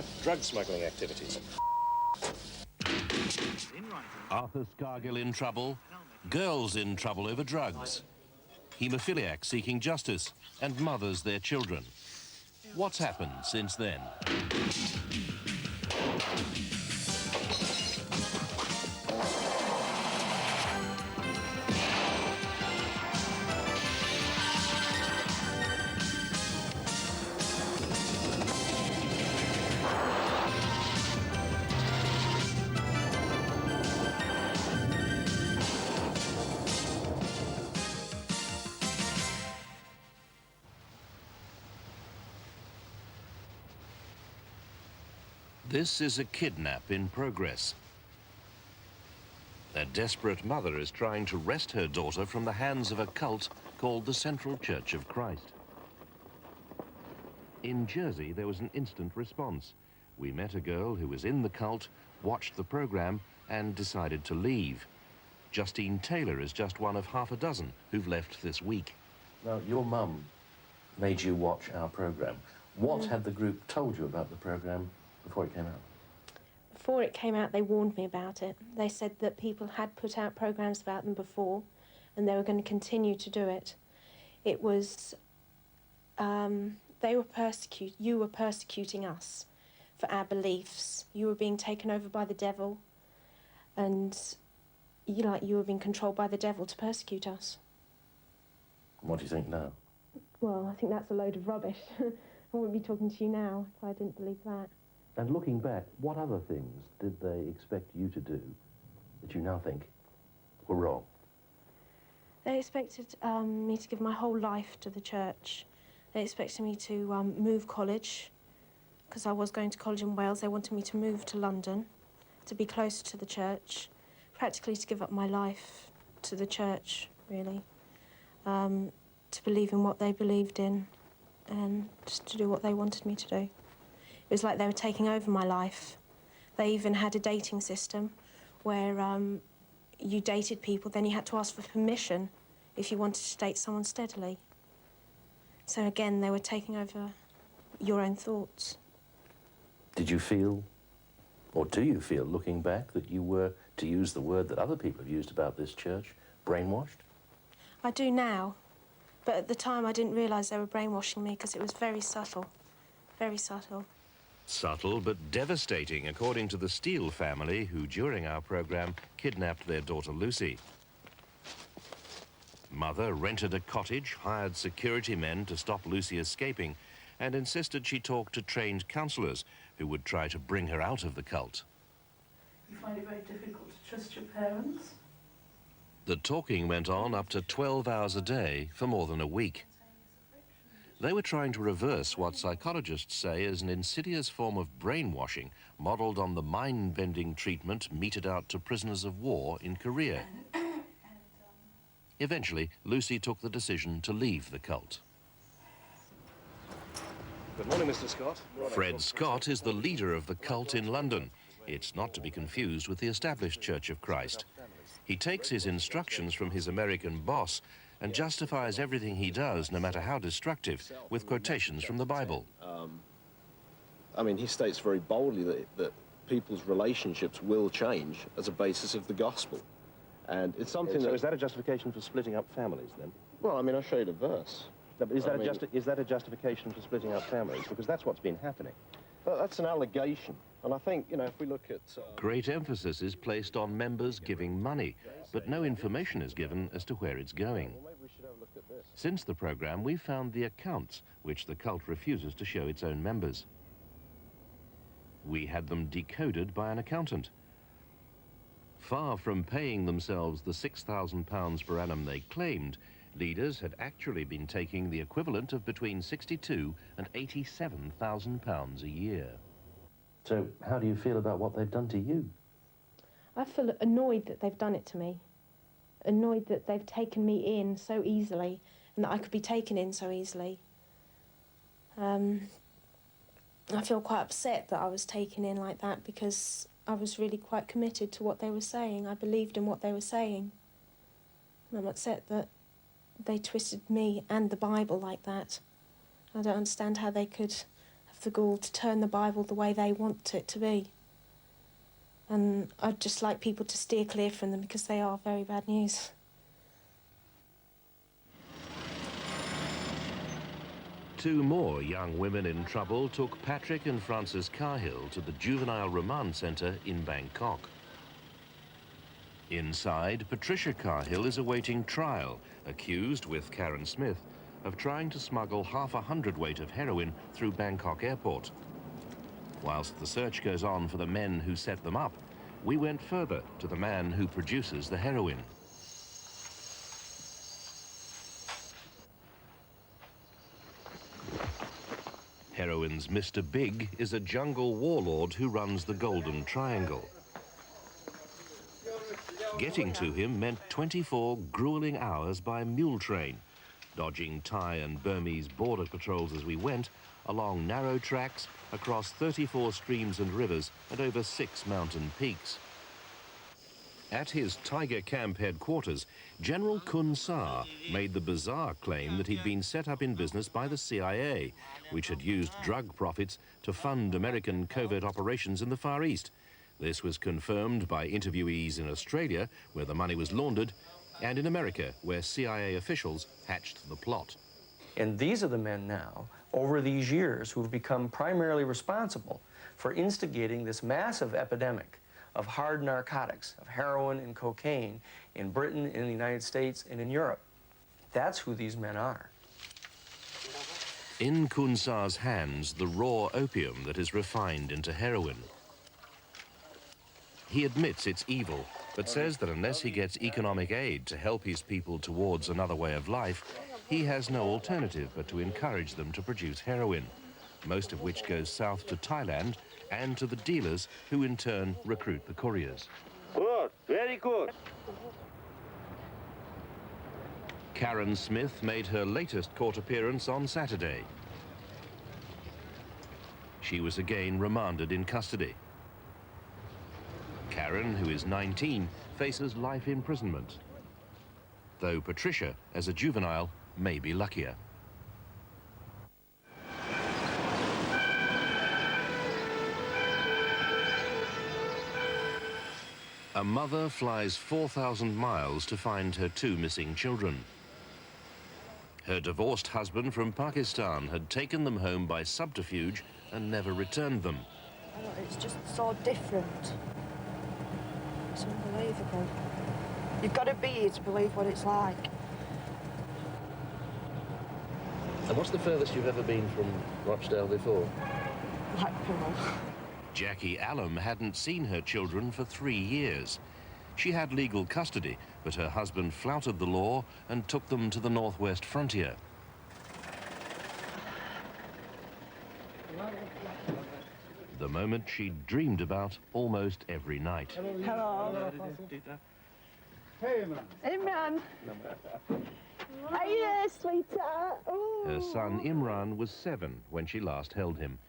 for drug smuggling activities. Arthur Scargill in trouble, girls in trouble over drugs, haemophiliacs seeking justice, and mothers their children. What's happened since then? This is a kidnap in progress. A desperate mother is trying to wrest her daughter from the hands of a cult called the Central Church of Christ. In Jersey, there was an instant response. We met a girl who was in the cult, watched the program, and decided to leave. Justine Taylor is just one of half a dozen who've left this week. Now, your mum made you watch our program. What had the group told you about the program before it came out? Before it came out, they warned me about it. They said that people had put out programs about them before, and they were going to continue to do it. It was, you were persecuting us for our beliefs. You were being taken over by the devil, and you were being controlled by the devil to persecute us. What do you think now? Well, I think that's a load of rubbish. I wouldn't be talking to you now if I didn't believe that. And looking back, what other things did they expect you to do that you now think were wrong? They expected me to give my whole life to the church. They expected me to move college, because I was going to college in Wales. They wanted me to move to London, to be closer to the church, practically to give up my life to the church, really, to believe in what they believed in and just to do what they wanted me to do. It was like they were taking over my life. They even had a dating system where you dated people, then you had to ask for permission if you wanted to date someone steadily. So again, they were taking over your own thoughts. Did you feel, or do you feel, looking back, that you were, to use the word that other people have used about this church, brainwashed? I do now, but at the time I didn't realise they were brainwashing me because it was very subtle, very subtle. Subtle but devastating, according to the Steele family, who during our program kidnapped their daughter Lucy. Mother rented a cottage, hired security men to stop Lucy escaping, and insisted she talk to trained counsellors who would try to bring her out of the cult. You find it very difficult to trust your parents? The talking went on up to 12 hours a day for more than a week. They were trying to reverse what psychologists say is an insidious form of brainwashing modelled on the mind-bending treatment meted out to prisoners of war in Korea. Eventually, Lucy took the decision to leave the cult. Good morning, Mr. Scott. Fred Scott is the leader of the cult in London. It's not to be confused with the established Church of Christ. He takes his instructions from his American boss and justifies everything he does, no matter how destructive, with quotations from the Bible. I mean, he states very boldly that people's relationships will change as a basis of the gospel. And it's something So that... is that a justification for splitting up families, then? Well, I mean, I'll show you the verse. No, but is that a justification for splitting up families? Because that's what's been happening. That's an allegation. And I think, you know, if we look at... Great emphasis is placed on members giving money, but no information is given as to where it's going. Well, maybe we should have a look at this. Since the program, we've found the accounts, which the cult refuses to show its own members. We had them decoded by an accountant. Far from paying themselves the £6,000 per annum they claimed, leaders had actually been taking the equivalent of between £62,000 and £87,000 a year. So how do you feel about what they've done to you? I feel annoyed that they've done it to me. Annoyed that they've taken me in so easily and that I could be taken in so easily. I feel quite upset that I was taken in like that because I was really quite committed to what they were saying. I believed in what they were saying. And I'm upset that they twisted me and the Bible like that. I don't understand how they could have the gall to turn the Bible the way they want it to be. And I'd just like people to steer clear from them because they are very bad news. Two more young women in trouble took Patrick and Frances Scargill to the Juvenile Remand Centre in Bangkok. Inside, Patricia Scargill is awaiting trial, accused, with Karen Smith, of trying to smuggle half a hundredweight of heroin through Bangkok airport. Whilst the search goes on for the men who set them up, we went further to the man who produces the heroin. Heroin's Mr. Big is a jungle warlord who runs the Golden Triangle. Getting to him meant 24 grueling hours by mule train, dodging Thai and Burmese border patrols as we went, along narrow tracks, across 34 streams and rivers, and over 6 mountain peaks. At his Tiger Camp headquarters, General Kun Sa made the bizarre claim that he'd been set up in business by the CIA, which had used drug profits to fund American covert operations in the Far East. This was confirmed by interviewees in Australia, where the money was laundered, and in America, where CIA officials hatched the plot. And these are the men now, over these years, who have become primarily responsible for instigating this massive epidemic of hard narcotics, of heroin and cocaine in Britain, in the United States, and in Europe. That's who these men are. In Kun Sa's hands, the raw opium that is refined into heroin. He admits it's evil, but says that unless he gets economic aid to help his people towards another way of life, he has no alternative but to encourage them to produce heroin, most of which goes south to Thailand and to the dealers who in turn recruit the couriers. Good, very good. Karen Smith made her latest court appearance on Saturday. She was again remanded in custody. Karen, who is 19, faces life imprisonment, though Patricia, as a juvenile, may be luckier. A mother flies 4,000 miles to find her 2 missing children. Her divorced husband from Pakistan had taken them home by subterfuge and never returned them. It's just so different. It's unbelievable. You've got to be here to believe what it's like. And what's the furthest you've ever been from Rochdale before? Blackpool. Jackie Allam hadn't seen her children for 3 years. She had legal custody, but her husband flouted the law and took them to the northwest frontier. The moment she'd dreamed about almost every night. Hello. Hey, Imran. Are you there, sweetheart? Ooh. Her son Imran was 7 when she last held him.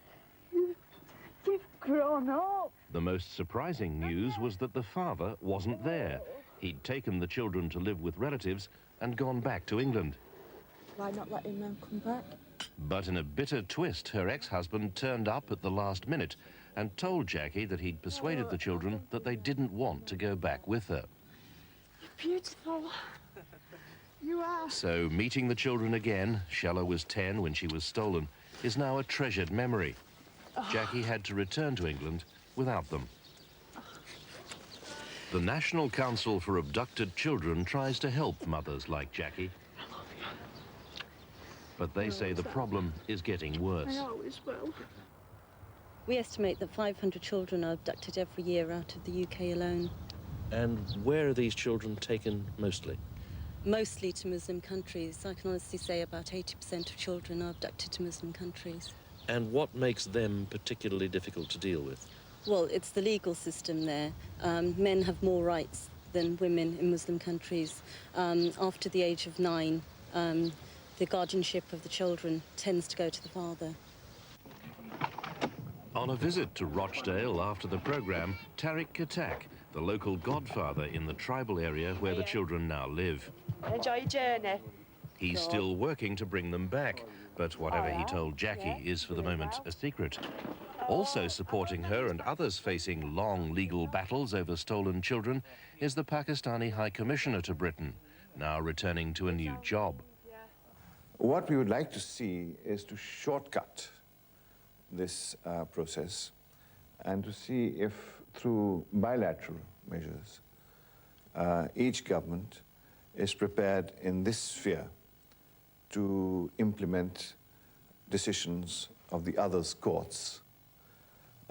You've grown up. The most surprising news was that the father wasn't there. He'd taken the children to live with relatives and gone back to England. Why not let Imran come back? But in a bitter twist, her ex-husband turned up at the last minute and told Jackie that he'd persuaded the children that they didn't want to go back with her. You're beautiful. You are. So meeting the children again, Shella was 10 when she was stolen, is now a treasured memory. Jackie had to return to England without them. The National Council for Abducted Children tries to help mothers like Jackie. But they say the problem is getting worse. I always will. We estimate that 500 children are abducted every year out of the UK alone. And where are these children taken mostly? Mostly to Muslim countries. I can honestly say about 80% of children are abducted to Muslim countries. And what makes them particularly difficult to deal with? Well, it's the legal system there. Men have more rights than women in Muslim countries. After the age of 9, the guardianship of the children tends to go to the father. On a visit to Rochdale after the programme, Tariq Katak, the local godfather in the tribal area where the children now live. Enjoy your journey. He's still working to bring them back, but whatever he told Jackie is for the moment a secret. Also supporting her and others facing long legal battles over stolen children is the Pakistani High Commissioner to Britain, now returning to a new job. What we would like to see is to shortcut this process and to see if through bilateral measures each government is prepared in this sphere to implement decisions of the other's courts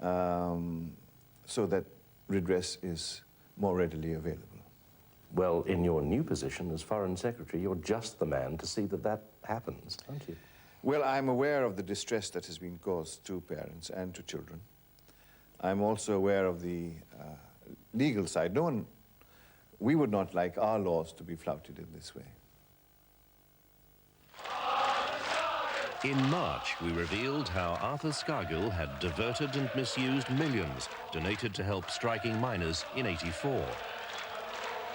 so that redress is more readily available. Well, in your new position as Foreign Secretary, you're just the man to see that that happens, aren't you? Well, I'm aware of the distress that has been caused to parents and to children. I'm also aware of the legal side. We would not like our laws to be flouted in this way. In March, we revealed how Arthur Scargill had diverted and misused millions donated to help striking miners in '84.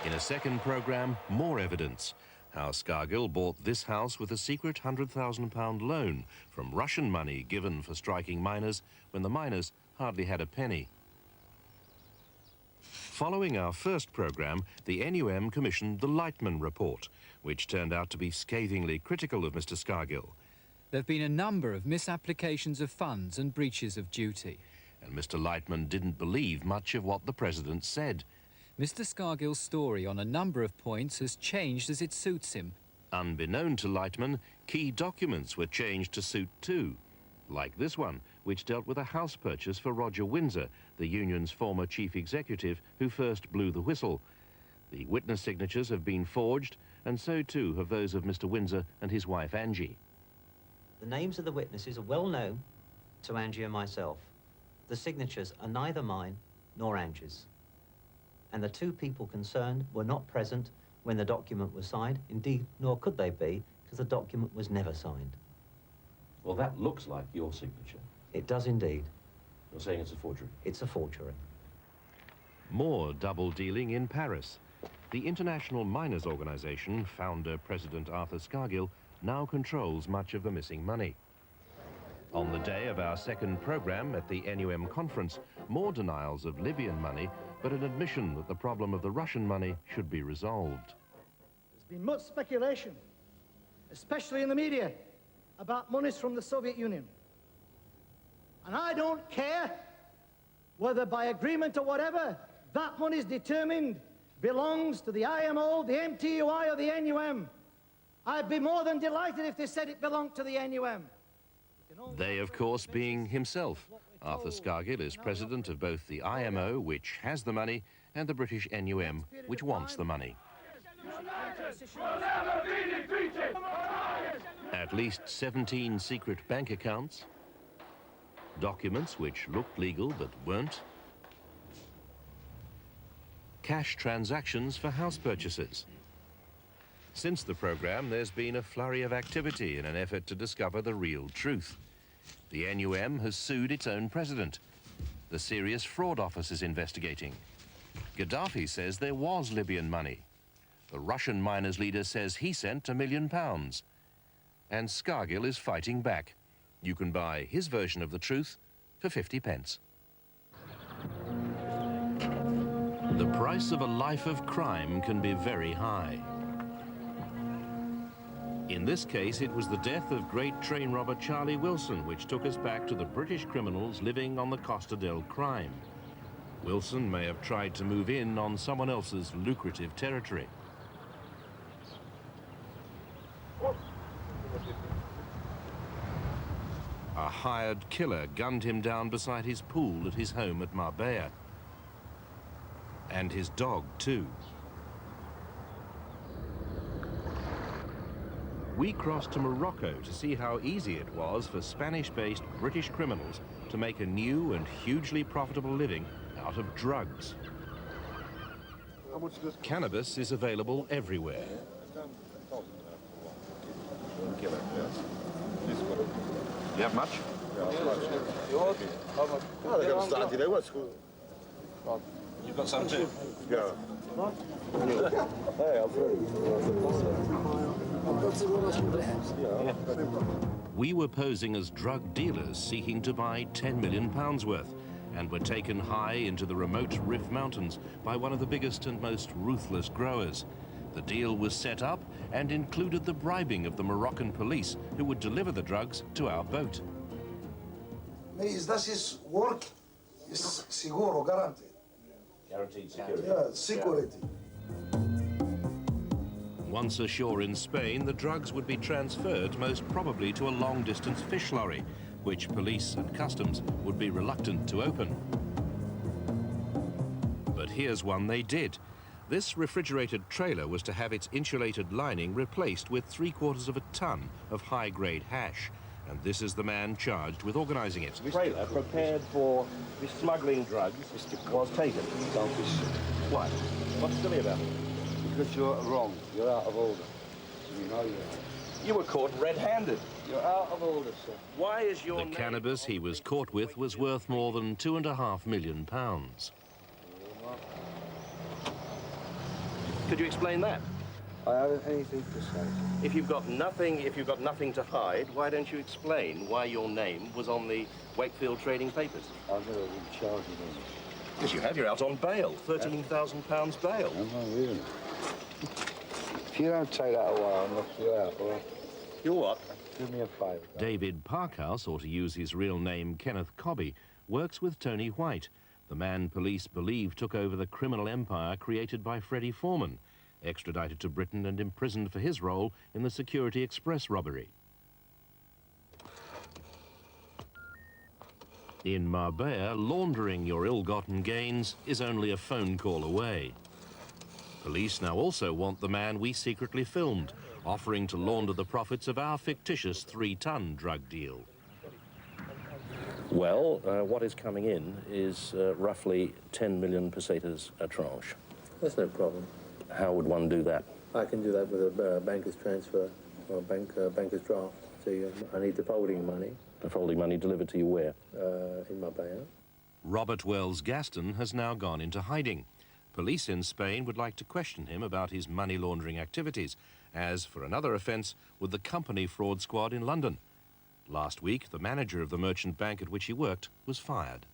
In a second programme, more evidence. How Scargill bought this house with a secret £100,000 loan from Russian money given for striking miners when the miners hardly had a penny. Following our first programme, the NUM commissioned the Lightman report, which turned out to be scathingly critical of Mr. Scargill. There have been a number of misapplications of funds and breaches of duty. And Mr. Lightman didn't believe much of what the President said. Mr. Scargill's story on a number of points has changed as it suits him. Unbeknown to Lightman, key documents were changed to suit too, like this one, which dealt with a house purchase for Roger Windsor, the union's former chief executive who first blew the whistle. The witness signatures have been forged, and so too have those of Mr. Windsor and his wife Angie. The names of the witnesses are well known to Angie and myself. The signatures are neither mine nor Angie's. And the two people concerned were not present when the document was signed. Indeed, nor could they be, because the document was never signed. Well, that looks like your signature. It does indeed. You're saying it's a forgery? It's a forgery. More double-dealing in Paris. The International Miners Organization, founder President Arthur Scargill, now controls much of the missing money. On the day of our second program at the NUM conference, more denials of Libyan money, but an admission that the problem of the Russian money should be resolved. There's been much speculation, especially in the media, about monies from the Soviet Union. And I don't care whether by agreement or whatever, that money is determined belongs to the IMO, the MTUI or the NUM. I'd be more than delighted if they said it belonged to the NUM. They, of course, being himself. Arthur Scargill is president of both the IMO, which has the money, and the British NUM, which wants the money. At least 17 secret bank accounts, documents which looked legal but weren't, cash transactions for house purchases. Since the program, there's been a flurry of activity in an effort to discover the real truth. The NUM has sued its own president. The Serious Fraud Office is investigating. Gaddafi says there was Libyan money. The Russian miners' leader says he sent £1 million. And Scargill is fighting back. You can buy his version of the truth for 50p. The price of a life of crime can be very high. In this case, it was the death of great train robber Charlie Wilson which took us back to the British criminals living on the Costa del Crime. Wilson may have tried to move in on someone else's lucrative territory. A hired killer gunned him down beside his pool at his home at Marbella. And his dog, too. We crossed to Morocco to see how easy it was for Spanish-based British criminals to make a new and hugely profitable living out of drugs. Cannabis is available everywhere. You have much? You've got some too? Yeah. We were posing as drug dealers seeking to buy £10 million worth, and were taken high into the remote Rif Mountains by one of the biggest and most ruthless growers. The deal was set up and included the bribing of the Moroccan police who would deliver the drugs to our boat. Is this work? Is seguro, guaranteed. Guaranteed security. Yeah, security. Once ashore in Spain, the drugs would be transferred most probably to a long-distance fish lorry, which police and customs would be reluctant to open. But here's one they did. This refrigerated trailer was to have its insulated lining replaced with 3/4 of a ton of high-grade hash. And this is the man charged with organising it. The trailer prepared for smuggling drugs was taken. Why? What's silly about it? Because you're wrong. You're out of order. You know you are. You were caught red-handed. You're out of order, sir. Why is your The cannabis he was caught with was worth more than £2.5 million. Could you explain that? I haven't anything to say. If you've got nothing to hide, why don't you explain why your name was on the Wakefield trading papers? I've never been charged with anything. Yes, you have. You're out on bail. £13,000 bail. I'm not really. If you don't take that away, I'll knock you out, all right? You what? Do me a favour. David Parkhouse, or to use his real name, Kenneth Cobby, works with Tony White, the man police believe took over the criminal empire created by Freddie Foreman, extradited to Britain and imprisoned for his role in the Security Express robbery. In Marbella, laundering your ill-gotten gains is only a phone call away. Police now also want the man we secretly filmed, offering to launder the profits of our fictitious 3-ton drug deal. Well, what is coming in is roughly 10 million pesetas a tranche. That's no problem. How would one do that? I can do that with a banker's transfer or a banker's draft to you. I need the folding money. The folding money delivered to you where? In Marbella. Robert Wells Gaston has now gone into hiding. Police in Spain would like to question him about his money laundering activities, as for another offence with the company fraud squad in London. Last week, the manager of the merchant bank at which he worked was fired.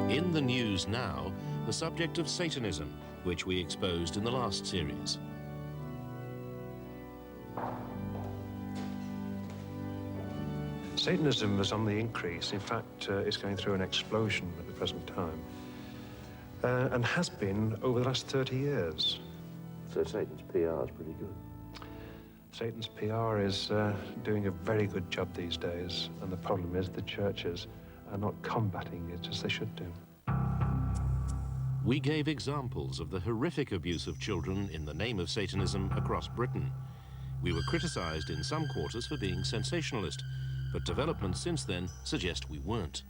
In the news now, the subject of Satanism, which we exposed in the last series. Satanism is on the increase. In fact, it's going through an explosion at the present time, and has been over the last 30 years. So Satan's PR is pretty good. Satan's PR is doing a very good job these days, and the problem is the churches are not combating it as they should do. We gave examples of the horrific abuse of children in the name of Satanism across Britain. We were criticised in some quarters for being sensationalist, but developments since then suggest we weren't.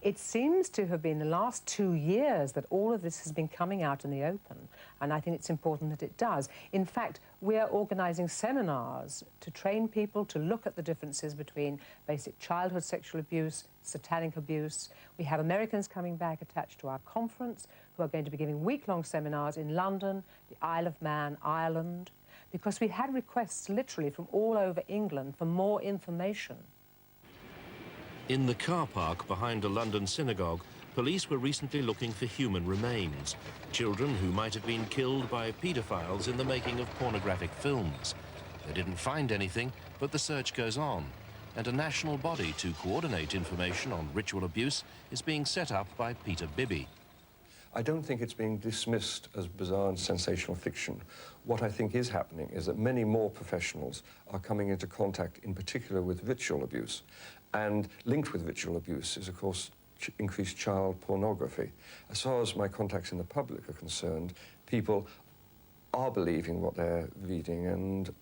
It seems to have been the last 2 years that all of this has been coming out in the open, and I think it's important that it does. In fact, we're organising seminars to train people to look at the differences between basic childhood sexual abuse, satanic abuse. We have Americans coming back attached to our conference who are going to be giving week-long seminars in London, the Isle of Man, Ireland, because we had requests literally from all over England for more information. In the car park behind a London synagogue, police were recently looking for human remains, children who might have been killed by paedophiles in the making of pornographic films. They didn't find anything, but the search goes on, and a national body to coordinate information on ritual abuse is being set up by Peter Bibby. I don't think it's being dismissed as bizarre and sensational fiction. What I think is happening is that many more professionals are coming into contact, in particular with ritual abuse. And linked with ritual abuse is, of course, increased child pornography. As far as my contacts in the public are concerned, people are believing what they're reading and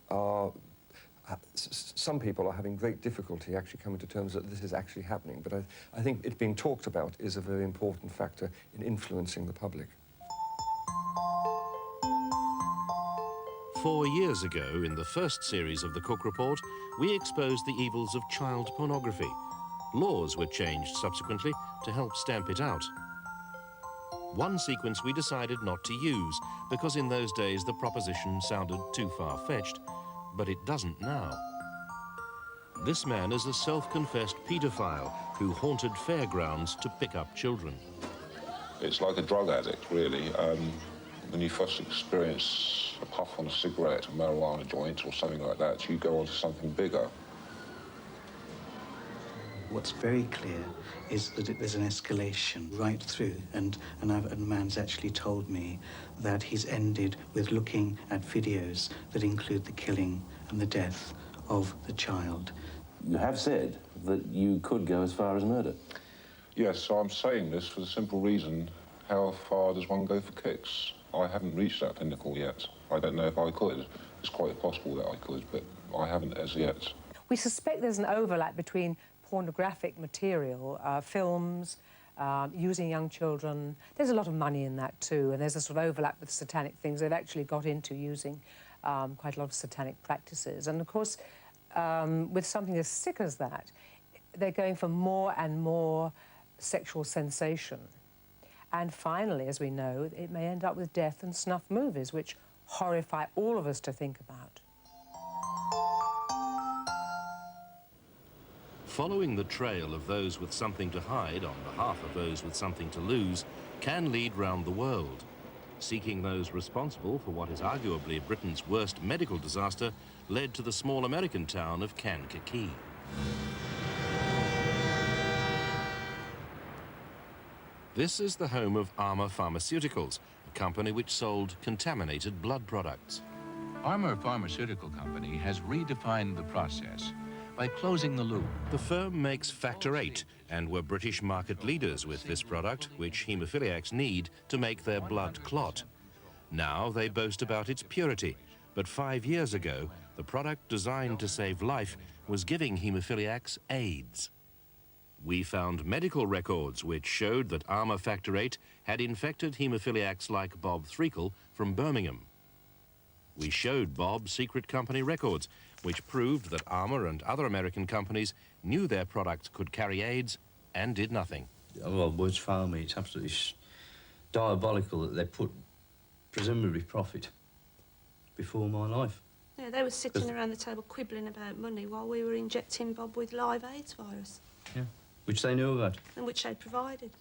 some people are having great difficulty actually coming to terms that this is actually happening. But I think it being talked about is a very important factor in influencing the public. 4 years ago, in the first series of the Cook Report, we exposed the evils of child pornography. Laws were changed subsequently to help stamp it out. One sequence we decided not to use, because in those days the proposition sounded too far-fetched, but it doesn't now. This man is a self-confessed paedophile who haunted fairgrounds to pick up children. It's like a drug addict, really. When you first experience a puff on a cigarette, a marijuana joint or something like that, you go on to something bigger. What's very clear is that there's an escalation right through, and the man's actually told me that he's ended with looking at videos that include the killing and the death of the child. You have said that you could go as far as murder. Yes, so I'm saying this for the simple reason, how far does one go for kicks? I haven't reached that pinnacle yet. I don't know if I could. It's quite possible that I could, but I haven't as yet. We suspect there's an overlap between pornographic material, films, using young children. There's a lot of money in that too, and there's a sort of overlap with satanic things. They've actually got into using quite a lot of satanic practices. And of course, with something as sick as that, they're going for more and more sexual sensation. And finally, as we know, it may end up with death and snuff movies, which horrify all of us to think about. Following the trail of those with something to hide on behalf of those with something to lose can lead round the world. Seeking those responsible for what is arguably Britain's worst medical disaster led to the small American town of Kankakee. This is the home of Armour Pharmaceuticals, a company which sold contaminated blood products. Armour Pharmaceutical Company has redefined the process by closing the loop. The firm makes Factor 8 and were British market leaders with this product, which haemophiliacs need to make their blood clot. Now they boast about its purity, but 5 years ago, the product designed to save life was giving haemophiliacs AIDS. We found medical records which showed that Armour Factor 8 had infected haemophiliacs like Bob Threakle from Birmingham. We showed Bob secret company records, which proved that Armour and other American companies knew their products could carry AIDS and did nothing. Well, words fail me. It's absolutely diabolical that they put, presumably, profit before my life. Yeah, they were sitting around the table quibbling about money while we were injecting Bob with live AIDS virus. Yeah, which they knew about. And which they'd provided.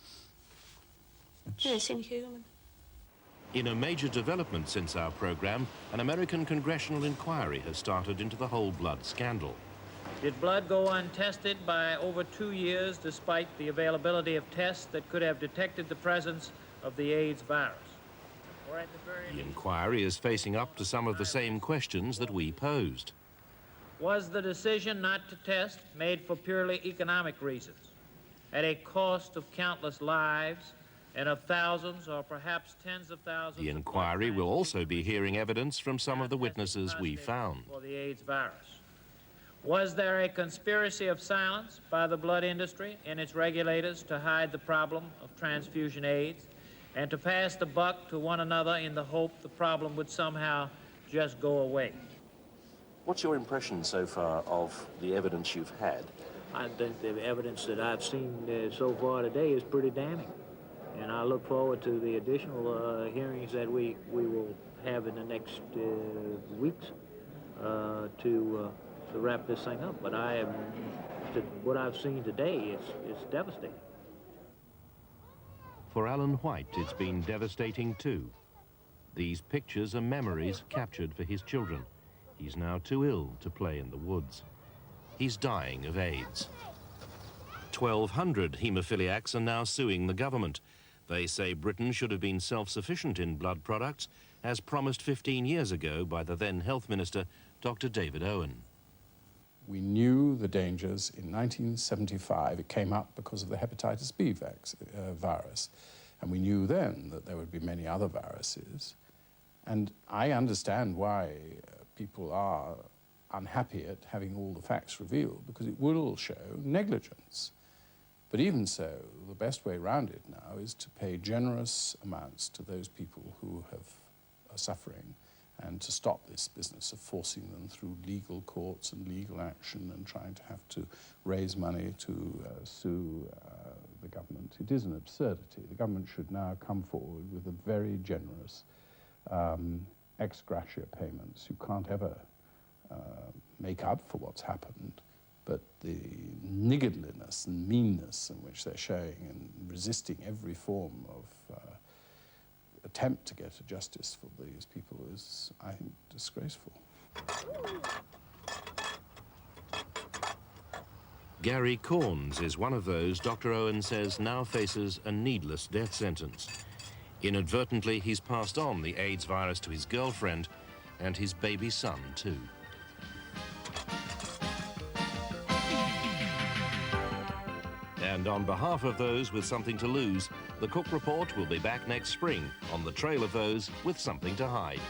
Yeah, it's inhuman. In a major development since our programme, an American congressional inquiry has started into the whole blood scandal. Did blood go untested by over 2 years despite the availability of tests that could have detected the presence of the AIDS virus? Or at the very The inquiry is facing up to some of the same questions that we posed. Was the decision not to test made for purely economic reasons, at a cost of countless lives and of thousands or perhaps tens of thousands? The inquiry will also be hearing evidence from some of the witnesses we found. For the AIDS virus. Was there a conspiracy of silence by the blood industry and its regulators to hide the problem of transfusion AIDS and to pass the buck to one another in the hope the problem would somehow just go away? What's your impression so far of the evidence you've had? I think the evidence that I've seen so far today is pretty damning. And I look forward to the additional hearings that we will have in the next weeks to wrap this thing up. But what I've seen today is devastating. For Alan White, it's been devastating too. These pictures are memories captured for his children. He's now too ill to play in the woods. He's dying of AIDS. 1,200 haemophiliacs are now suing the government. They say Britain should have been self-sufficient in blood products, as promised 15 years ago by the then Health Minister, Dr. David Owen. We knew the dangers in 1975. It came up because of the hepatitis B virus. And we knew then that there would be many other viruses. And I understand why people are unhappy at having all the facts revealed, because it will show negligence. But even so, the best way around it now is to pay generous amounts to those people who are suffering, and to stop this business of forcing them through legal courts and legal action and trying to have to raise money to sue the the government. It is an absurdity. The government should now come forward with a very generous ex gratia payments. You can't ever make up for what's happened, but the niggardliness and meanness in which they're showing and resisting every form of attempt to get a justice for these people is, I think, disgraceful. Gary Corns is one of those Dr. Owen says now faces a needless death sentence. Inadvertently, he's passed on the AIDS virus to his girlfriend and his baby son, too. And on behalf of those with something to lose, the Cook Report will be back next spring on the trail of those with something to hide.